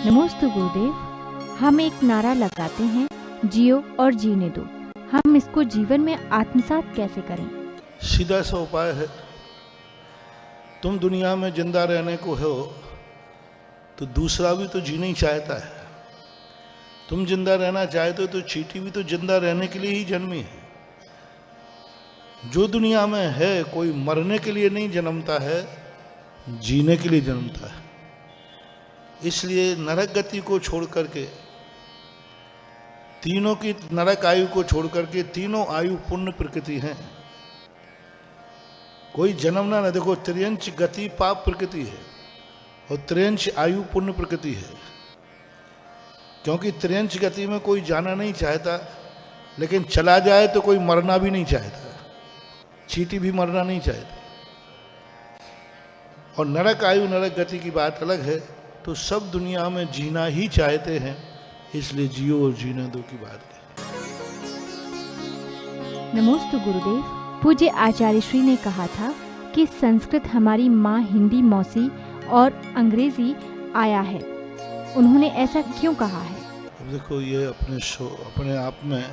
नमोस्तु गुरुदेव। हम एक नारा लगाते हैं, जियो और जीने दो। हम इसको जीवन में आत्मसात कैसे करें? सीधा सा उपाय है। तुम दुनिया में जिंदा रहने को हो तो दूसरा भी तो जीना ही चाहता है। तुम जिंदा रहना चाहते हो तो चींटी भी तो जिंदा रहने के लिए ही जन्मी है। जो दुनिया में है, कोई मरने के लिए नहीं जन्मता है, जीने के लिए जन्मता है। इसलिए नरक गति को छोड़ करके, तीनों की नरक आयु को छोड़ करके, तीनों आयु पुण्य प्रकृति हैं। कोई जन्मना न, देखो त्रियंच गति पाप प्रकृति है और त्रियंच आयु पुण्य प्रकृति है। क्योंकि त्रियंच गति में कोई जाना नहीं चाहता, लेकिन चला जाए तो कोई मरना भी नहीं चाहता। चींटी भी मरना नहीं चाहती। और नरक आयु नरक गति की बात अलग है। तो सब दुनिया में जीना ही चाहते हैं, इसलिए जियो और जीने दो की बात है। नमोस्तु गुरुदेव। पूज्य आचार्य श्री ने कहा था कि संस्कृत हमारी माँ हिंदी मौसी और अंग्रेजी आया है। उन्होंने ऐसा क्यों कहा है? अब देखो, ये अपने आप में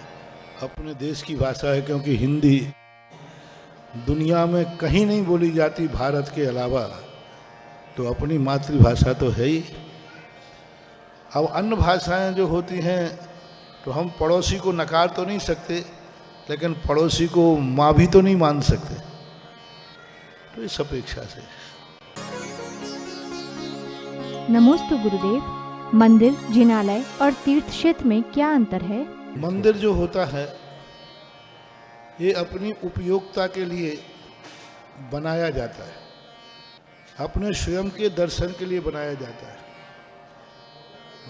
अपने देश की भाषा है, क्योंकि हिंदी दुनिया में कहीं नहीं बोली जाती भारत के अलावा, तो अपनी मातृभाषा तो है ही। अब अन्य भाषाएं जो होती हैं तो हम पड़ोसी को नकार तो नहीं सकते, लेकिन पड़ोसी को माँ भी तो नहीं मान सकते। तो इस अपेक्षा से। नमोस्तु गुरुदेव। मंदिर, जिनालय और तीर्थ क्षेत्र में क्या अंतर है? मंदिर जो होता है ये अपनी उपयोगिता के लिए बनाया जाता है, अपने स्वयं के दर्शन के लिए बनाया जाता है,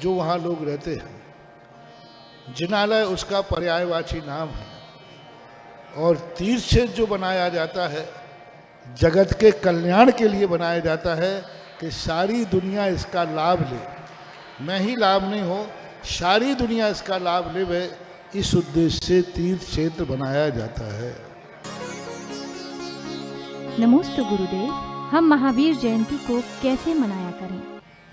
जो वहाँ लोग रहते हैं। जिनालय उसका पर्यायवाची नाम है। और तीर्थ क्षेत्र जो बनाया जाता है, जगत के कल्याण के लिए बनाया जाता है कि सारी दुनिया इसका लाभ ले। मैं ही लाभ नहीं हो, सारी दुनिया इसका लाभ ले, इस उद्देश्य से तीर्थ क्षेत्र बनाया जाता है। नमोस्तु गुरुदेव। हम महावीर जयंती को कैसे मनाया करें?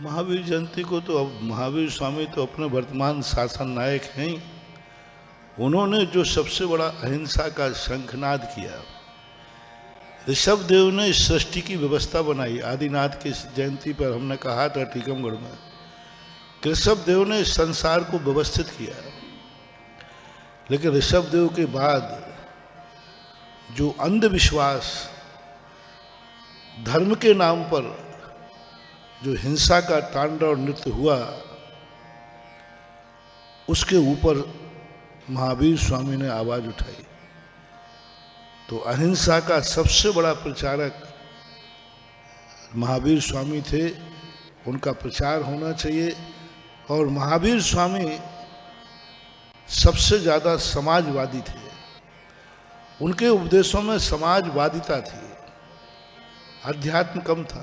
महावीर जयंती को तो अब महावीर स्वामी तो अपने वर्तमान शासन नायक हैं। उन्होंने जो सबसे बड़ा अहिंसा का शंखनाद किया, ऋषभ देव ने सृष्टि की व्यवस्था बनाई। आदिनाथ की जयंती पर हमने कहा था टीकमगढ़ में, ऋषभ देव ने संसार को व्यवस्थित किया। लेकिन ऋषभ देव के बाद जो अंधविश्वास, धर्म के नाम पर जो हिंसा का तांडव नृत्य हुआ, उसके ऊपर महावीर स्वामी ने आवाज उठाई। तो अहिंसा का सबसे बड़ा प्रचारक महावीर स्वामी थे। उनका प्रचार होना चाहिए। और महावीर स्वामी सबसे ज़्यादा समाजवादी थे। उनके उपदेशों में समाजवादिता थी, अध्यात्म कम था,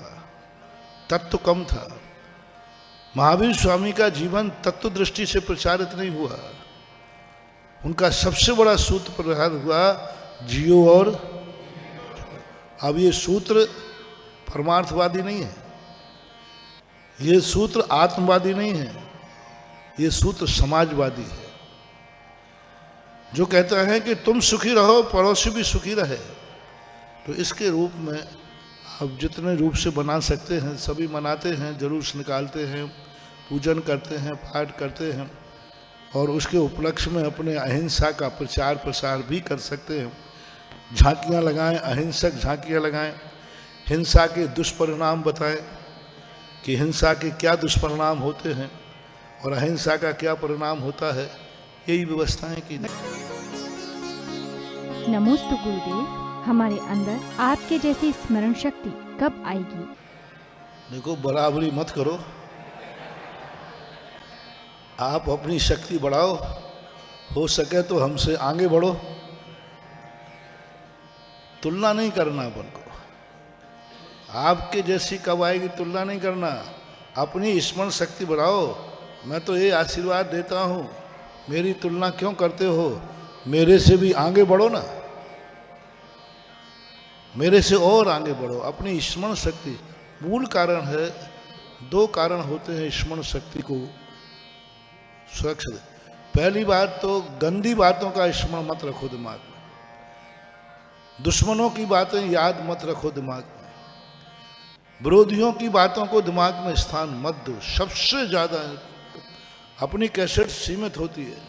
तत्व कम था। महावीर स्वामी का जीवन तत्व दृष्टि से प्रचारित नहीं हुआ। उनका सबसे बड़ा सूत्र प्रचार हुआ, जियो और। अब ये सूत्र परमार्थवादी नहीं है, ये सूत्र आत्मवादी नहीं है, ये सूत्र समाजवादी है, जो कहता है कि तुम सुखी रहो, पड़ोसी भी सुखी रहे। तो इसके रूप में अब जितने रूप से बना सकते हैं सभी मनाते हैं, जुलूस निकालते हैं, पूजन करते हैं, पाठ करते हैं। और उसके उपलक्ष्य में अपने अहिंसा का प्रचार प्रसार भी कर सकते हैं। झांकियाँ लगाएं, अहिंसक झांकियाँ लगाएं, हिंसा के दुष्परिणाम बताएं कि हिंसा के क्या दुष्परिणाम होते हैं और अहिंसा का क्या परिणाम होता है। यही व्यवस्थाएं की। नमोस्तु गुरुदेव। हमारे अंदर आपके जैसी स्मरण शक्ति कब आएगी? देखो, बराबरी मत करो। आप अपनी शक्ति बढ़ाओ, हो सके तो हमसे आगे बढ़ो। तुलना नहीं करना अपन को। आपके जैसी कब आएगी तुलना नहीं करना। अपनी स्मरण शक्ति बढ़ाओ। मैं तो ये आशीर्वाद देता हूँ, मेरी तुलना क्यों करते हो? मेरे से भी आगे बढ़ो ना, मेरे से और आगे बढ़ो। अपनी स्मरण शक्ति मूल कारण है दो कारण होते हैं स्मरण शक्ति को सुरक्षित। पहली बात तो गंदी बातों का स्मरण मत रखो दिमाग में, दुश्मनों की बातें याद मत रखो दिमाग में, विरोधियों की बातों को दिमाग में स्थान मत दो। सबसे ज्यादा अपनी कैसेट सीमित होती है,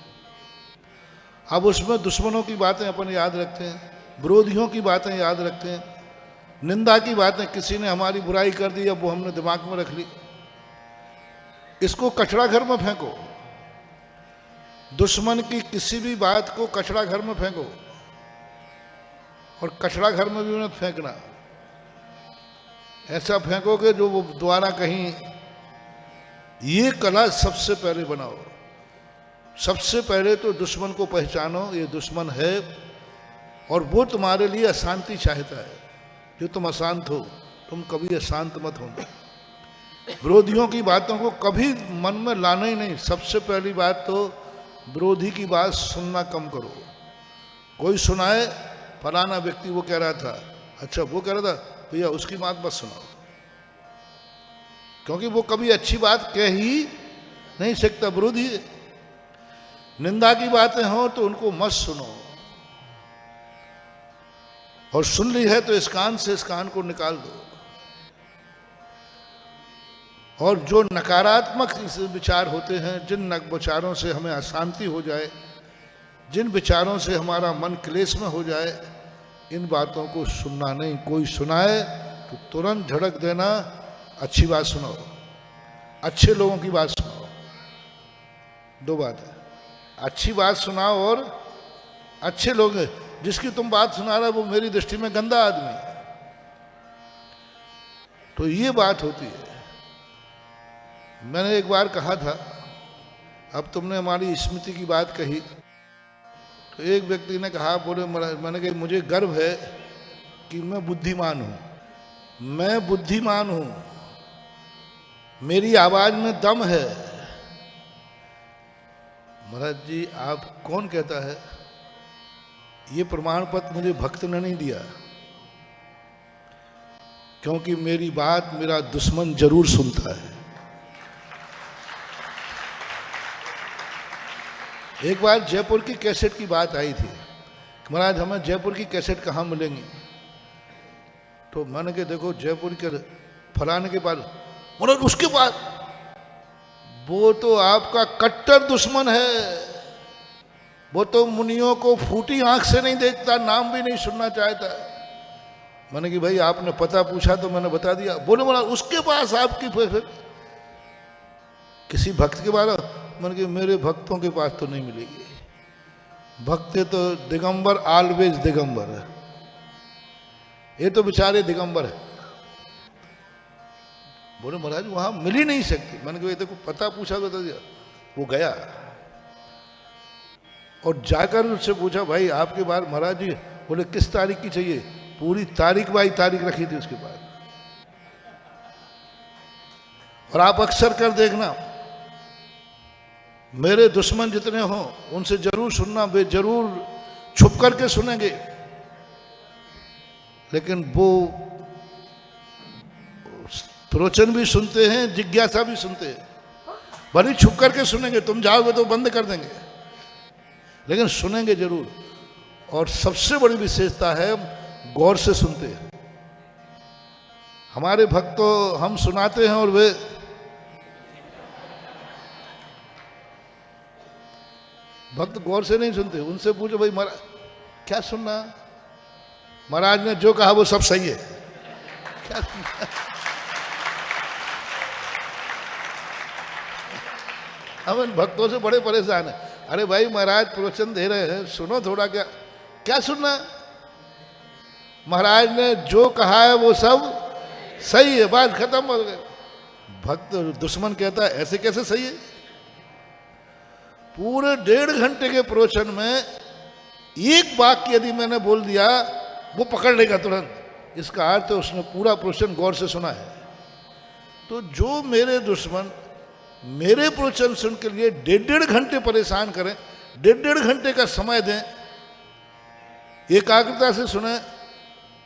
अब उसमें दुश्मनों की बातें अपन याद रखते हैं, विरोधियों की बातें याद रखते हैं, निंदा की बातें, किसी ने हमारी बुराई कर दी अब वो हमने दिमाग में रख ली, इसको कचरा घर में फेंको। दुश्मन की किसी भी बात को कचरा घर में फेंको, और कचरा घर में भी मत फेंकना, ऐसा फेंको कि जो वो दोबारा कहीं। ये कला सबसे पहले बनाओ। सबसे पहले तो दुश्मन को पहचानो, ये दुश्मन है और वो तुम्हारे लिए अशांति चाहता है। जो तुम अशांत हो, तुम कभी अशांत मत होना। विरोधियों की बातों को कभी मन में लाना ही नहीं। सबसे पहली बात तो विरोधी की बात सुनना कम करो। कोई सुनाए फलाना व्यक्ति वो कह रहा था, अच्छा वो कह रहा था, भैया उसकी बात मत सुनाओ, क्योंकि वो कभी अच्छी बात कह ही नहीं सकता, विरोधी है। निंदा की बातें हो तो उनको मत सुनो, और सुन ली है तो इस कान से इस कान को निकाल दो। और जो नकारात्मक विचार होते हैं, जिन विचारों से हमें अशांति हो जाए, जिन विचारों से हमारा मन क्लेश में हो जाए, इन बातों को सुनना नहीं। कोई सुनाए तो तुरंत झड़क देना, अच्छी बात सुनो, अच्छे लोगों की बात सुनाओ। दो बात है, अच्छी बात सुनाओ और अच्छे लोग। जिसकी तुम बात सुना रहे हो वो मेरी दृष्टि में गंदा आदमी है, तो ये बात होती है। मैंने एक बार कहा था, अब तुमने हमारी स्मृति की बात कही, तो एक व्यक्ति ने कहा, बोले मैंने कहा मुझे गर्व है कि मैं बुद्धिमान हूं। मैं बुद्धिमान हूं, मेरी आवाज में दम है। महाराज जी आप कौन कहता है? ये प्रमाण पत्र मुझे भक्त ने नहीं दिया, क्योंकि मेरी बात मेरा दुश्मन जरूर सुनता है। एक बार जयपुर की कैसेट की बात आई थी, महाराज हमें जयपुर की कैसेट कहाँ मिलेंगी? तो मैंने कहा देखो जयपुर के फलाने के पास, महाराज उसके पास, वो तो आपका कट्टर दुश्मन है, वो तो मुनियों को फूटी आंख से नहीं देखता, नाम भी नहीं सुनना चाहता। मैंने कि भाई आपने पता पूछा तो मैंने बता दिया। बोले महाराज उसके पास आपकी फिर किसी भक्त के बारे? मैंने कि मेरे भक्तों के पास तो नहीं मिलेगी। भक्त तो दिगंबर, ऑलवेज दिगंबर है, ये तो बेचारे दिगंबर है। बोले महाराज वहां मिल ही नहीं सकती। मैंने कहा देखो पता पूछा तो बता दिया। वो गया और जाकर उससे पूछा भाई आपके बारे महाराज जी, बोले किस तारीख की चाहिए? पूरी तारीख बाई तारीख रखी थी उसके बाद। और आप अक्सर कर देखना, मेरे दुश्मन जितने हों उनसे जरूर सुनना, वे जरूर छुप करके सुनेंगे, लेकिन वो प्रवचन भी सुनते हैं, जिज्ञासा भी सुनते हैं। भले छुप करके सुनेंगे, तुम जाओगे तो बंद कर देंगे, लेकिन सुनेंगे जरूर। और सबसे बड़ी विशेषता है गौर से सुनते हैं। हमारे भक्त तो हम सुनाते हैं और वे भक्त गौर से नहीं सुनते। उनसे पूछो भाई महाराज क्या सुनना? महाराज ने जो कहा वो सब सही है, क्या सुनना? हम इन भक्तों से बड़े परेशान हैं। अरे भाई महाराज प्रवचन दे रहे हैं, सुनो थोड़ा। क्या क्या सुनना? महाराज ने जो कहा है वो सब सही है, बात खत्म हो गई। भक्त दुश्मन कहता है ऐसे कैसे सही है? पूरे 1.5 घंटे के प्रवचन में एक वाक्य यदि मैंने बोल दिया वो पकड़ लेगा तुरंत। इसका अर्थ है उसने पूरा प्रवचन गौर से सुना है। तो जो मेरे दुश्मन मेरे प्रवचन सुन के लिए 1.5 घंटे परेशान करें, 1.5 घंटे का समय दें, एकाग्रता से सुने,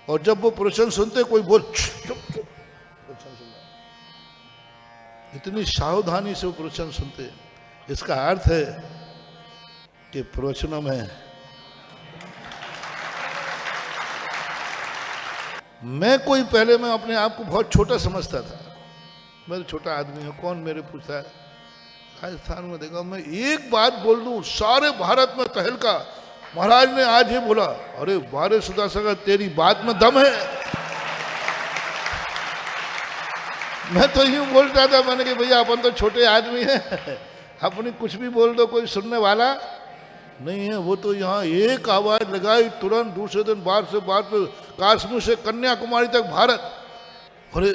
और जब वो प्रवचन सुनते कोई बोल चुप चुप प्रवचन सुन रहा, इतनी सावधानी से वो प्रवचन सुनते हैं। इसका अर्थ है कि प्रवचनों में मैं अपने आप को बहुत छोटा समझता था। मैं तो छोटा आदमी हूँ, कौन मेरे पूछता है। राजस्थान में देखा, मैं एक बात बोल दूं सारे भारत में तहलका। महाराज ने आज ही बोला, अरे बारे सुदासगर तेरी बात में दम है। मैं तो यूं बोलता था, मैंने कि भैया अपन तो छोटे आदमी हैं, अपनी कुछ भी बोल दो कोई सुनने वाला नहीं है। वो तो यहाँ एक आवाज लगाई, तुरंत दूसरे दिन बाहर से कश्मीर से कन्याकुमारी तक भारत। अरे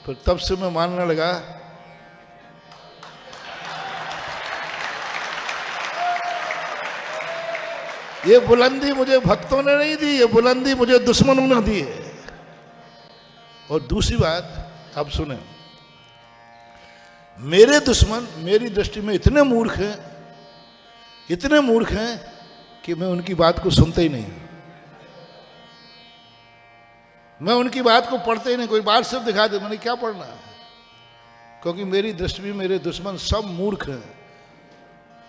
फिर तब से मैं मानने लगा ये बुलंदी मुझे भक्तों ने नहीं दी, ये बुलंदी मुझे दुश्मनों ने दी है। और दूसरी बात अब सुने, मेरे दुश्मन मेरी दृष्टि में इतने मूर्ख हैं कि मैं उनकी बात को सुनते ही नहीं। मैं उनकी बात को पढ़ते ही नहीं। कोई बात सिर्फ दिखा दे, मैंने क्या पढ़ना है, क्योंकि मेरी दृष्टि में मेरे दुश्मन सब मूर्ख हैं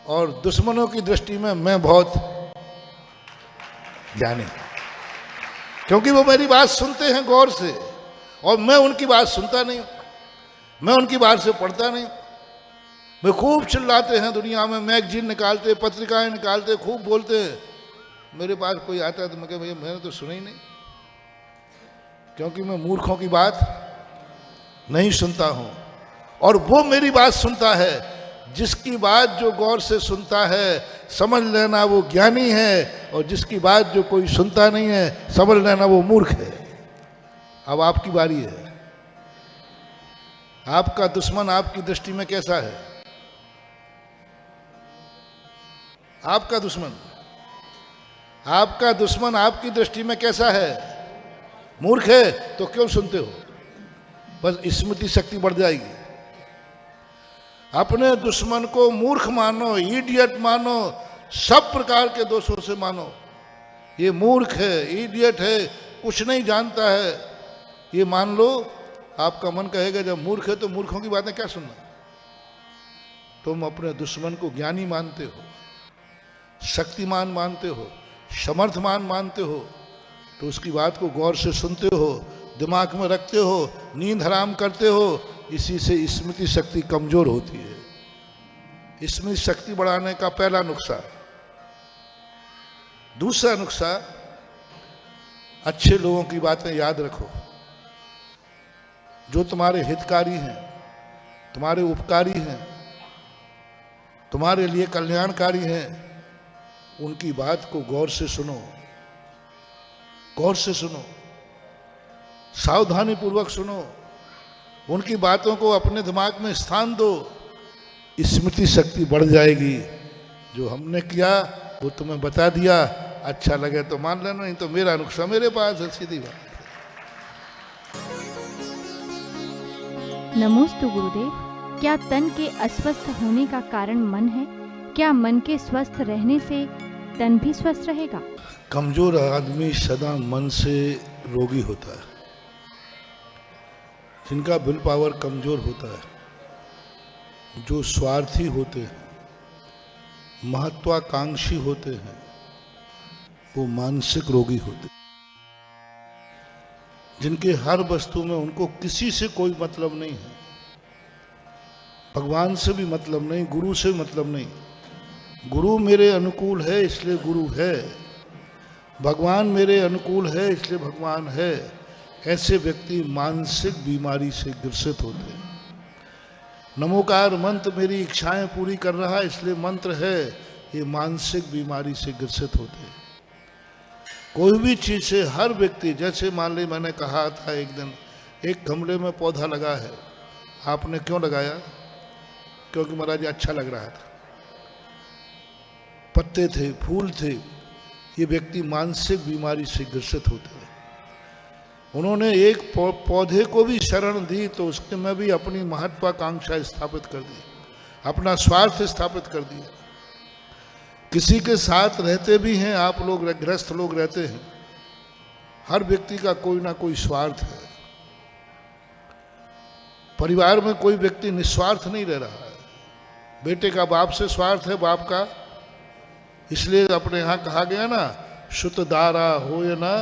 और दुश्मनों की दृष्टि में मैं बहुत ज्ञानी, क्योंकि वो मेरी बात सुनते हैं गौर से और मैं उनकी बात सुनता नहीं, मैं उनकी बात से पढ़ता नहीं। वे खूब चिल्लाते हैं दुनिया में, मैगजीन निकालते, पत्रिकाएं निकालते, खूब बोलते हैं। मेरे पास कोई आता है तो मैं कह भैया मैंने तो सुना ही नहीं, क्योंकि मैं मूर्खों की बात नहीं सुनता हूं। और वो मेरी बात सुनता है, जिसकी बात जो गौर से सुनता है समझ लेना वो ज्ञानी है, और जिसकी बात जो कोई सुनता नहीं है समझ लेना वो मूर्ख है। अब आपकी बारी है। आपका दुश्मन आपकी दृष्टि में कैसा है? आपका दुश्मन आपकी दृष्टि में कैसा है? मूर्ख है तो क्यों सुनते हो? बस स्मृति शक्ति बढ़ जाएगी। अपने दुश्मन को मूर्ख मानो, इडियट मानो, सब प्रकार के दोषों से मानो। ये मूर्ख है, इडियट है, कुछ नहीं जानता है, ये मान लो। आपका मन कहेगा जब मूर्ख है तो मूर्खों की बातें क्या सुनना। तुम अपने दुश्मन को ज्ञानी मानते हो, शक्तिमान मानते हो, समर्थमान मानते हो, तो उसकी बात को गौर से सुनते हो, दिमाग में रखते हो, नींद हराम करते हो। इसी से स्मृति शक्ति कमजोर होती है। स्मृति शक्ति बढ़ाने का पहला नुस्खा। दूसरा नुस्खा, अच्छे लोगों की बातें याद रखो, जो तुम्हारे हितकारी हैं, तुम्हारे उपकारी हैं, तुम्हारे लिए कल्याणकारी हैं। उनकी बात को गौर से सुनो, गौर से सुनो, सावधानी पूर्वक सुनो, उनकी बातों को अपने दिमाग में स्थान दो। स्मृति शक्ति बढ़ जाएगी। जो हमने किया वो तुम्हें बता दिया, अच्छा लगे तो मान लेना, नहीं तो मेरा नुस्खा मेरे पास है, सीधी बात। नमोस्तु गुरुदेव। क्या तन के अस्वस्थ होने का कारण मन है? क्या मन के स्वस्थ रहने से तन भी स्वस्थ रहेगा? कमजोर आदमी सदा मन से रोगी होता है। जिनका विल पावर कमजोर होता है, जो स्वार्थी होते हैं, महत्वाकांक्षी होते हैं, वो मानसिक रोगी होते हैं। जिनके हर वस्तु में उनको किसी से कोई मतलब नहीं है, भगवान से भी मतलब नहीं, गुरु से भी मतलब नहीं। गुरु मेरे अनुकूल है इसलिए गुरु है, भगवान मेरे अनुकूल है इसलिए भगवान है। ऐसे व्यक्ति मानसिक बीमारी से ग्रसित होते हैं। नमोकार मंत्र मेरी इच्छाएं पूरी कर रहा है इसलिए मंत्र है, ये मानसिक बीमारी से ग्रसित होते हैं। कोई भी चीज से हर व्यक्ति, जैसे मान ली मैंने कहा था एक दिन, एक गमले में पौधा लगा है, आपने क्यों लगाया? क्योंकि महाराज अच्छा लग रहा था, पत्ते थे, फूल थे। ये व्यक्ति मानसिक बीमारी से ग्रसित होते हैं। उन्होंने एक पौधे को भी शरण दी तो उसके में भी अपनी महत्वाकांक्षा स्थापित कर दी, अपना स्वार्थ स्थापित कर दिया। किसी के साथ रहते भी हैं आप लोग, गृहस्थ लोग रहते हैं, हर व्यक्ति का कोई ना कोई स्वार्थ है। परिवार में कोई व्यक्ति निस्वार्थ नहीं रह रहा है। बेटे का बाप से स्वार्थ है, बाप का, इसलिए अपने यहाँ कहा गया ना, शुत दारा हो ना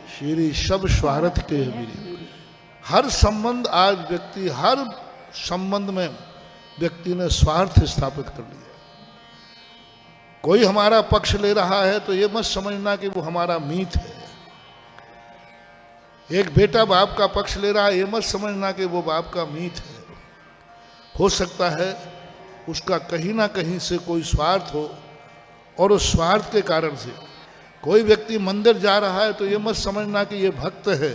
श्री सब स्वार्थ के वीरी। हर संबंध आज व्यक्ति, हर संबंध में व्यक्ति ने स्वार्थ स्थापित कर लिया। कोई हमारा पक्ष ले रहा है तो ये मत समझना कि वो हमारा मीत है। एक बेटा बाप का पक्ष ले रहा है, ये मत समझना कि वो बाप का मीत है। हो सकता है उसका कहीं ना कहीं से कोई स्वार्थ हो, और उस स्वार्थ के कारण से कोई व्यक्ति मंदिर जा रहा है तो ये मत समझना कि ये भक्त है।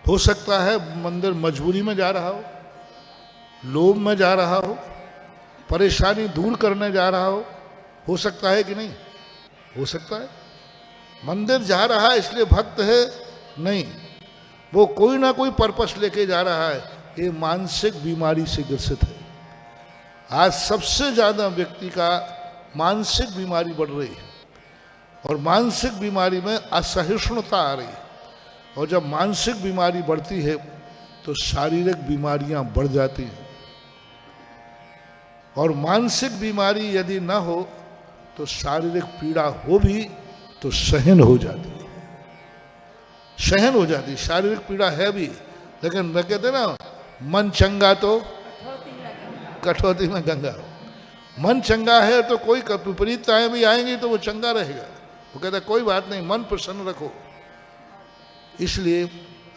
हो सकता है मंदिर मजबूरी में जा रहा हो, लोभ में जा रहा हो, परेशानी दूर करने जा रहा हो सकता है कि नहीं? हो सकता है। मंदिर जा रहा है इसलिए भक्त है नहीं, वो कोई ना कोई पर्पस लेके जा रहा है। ये मानसिक बीमारी से ग्रसित है। आज सबसे ज्यादा व्यक्ति का मानसिक बीमारी बढ़ रही है, और मानसिक बीमारी में असहिष्णुता आ रही है। और जब मानसिक बीमारी बढ़ती है तो शारीरिक बीमारियां बढ़ जाती हैं, और मानसिक बीमारी यदि न हो तो शारीरिक पीड़ा हो भी तो सहन हो जाती है, सहन हो जाती। शारीरिक पीड़ा है भी, लेकिन न कहते ना, मन चंगा तो कठौती में गंगा। मन चंगा है तो कोई विपरीतताएं भी आएंगी तो वो चंगा रहेगा। वो कहता कोई बात नहीं, मन प्रसन्न रखो। इसलिए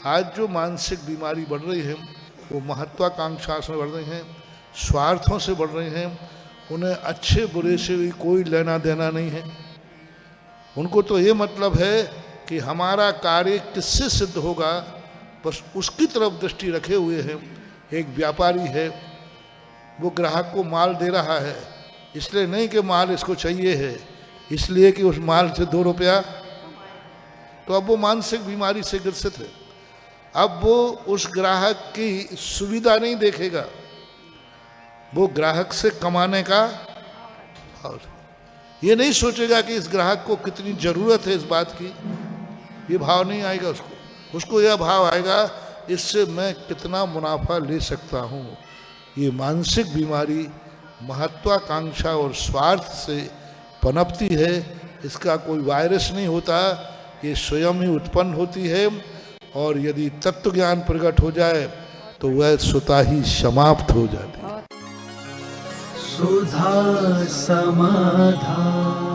आज जो मानसिक बीमारी बढ़ रही है वो महत्वाकांक्षा से बढ़ रही है, स्वार्थों से बढ़ रही हैं। उन्हें अच्छे बुरे से भी कोई लेना देना नहीं है। उनको तो ये मतलब है कि हमारा कार्य किससे सिद्ध होगा, बस उसकी तरफ दृष्टि रखे हुए हैं। एक व्यापारी है, वो ग्राहक को माल दे रहा है, इसलिए नहीं कि माल इसको चाहिए है, इसलिए कि उस माल से 2 रुपया। तो अब वो मानसिक बीमारी से ग्रसित है। अब वो उस ग्राहक की सुविधा नहीं देखेगा, वो ग्राहक से कमाने का, और ये नहीं सोचेगा कि इस ग्राहक को कितनी जरूरत है इस बात की। ये भाव नहीं आएगा उसको। उसको यह भाव आएगा इससे मैं कितना मुनाफा ले सकता हूँ। ये मानसिक बीमारी महत्वाकांक्षा और स्वार्थ से पनपती है। इसका कोई वायरस नहीं होता, ये स्वयं ही उत्पन्न होती है। और यदि तत्व ज्ञान प्रकट हो जाए तो वह स्वतः ही समाप्त हो जाती है। सुधा समाधान।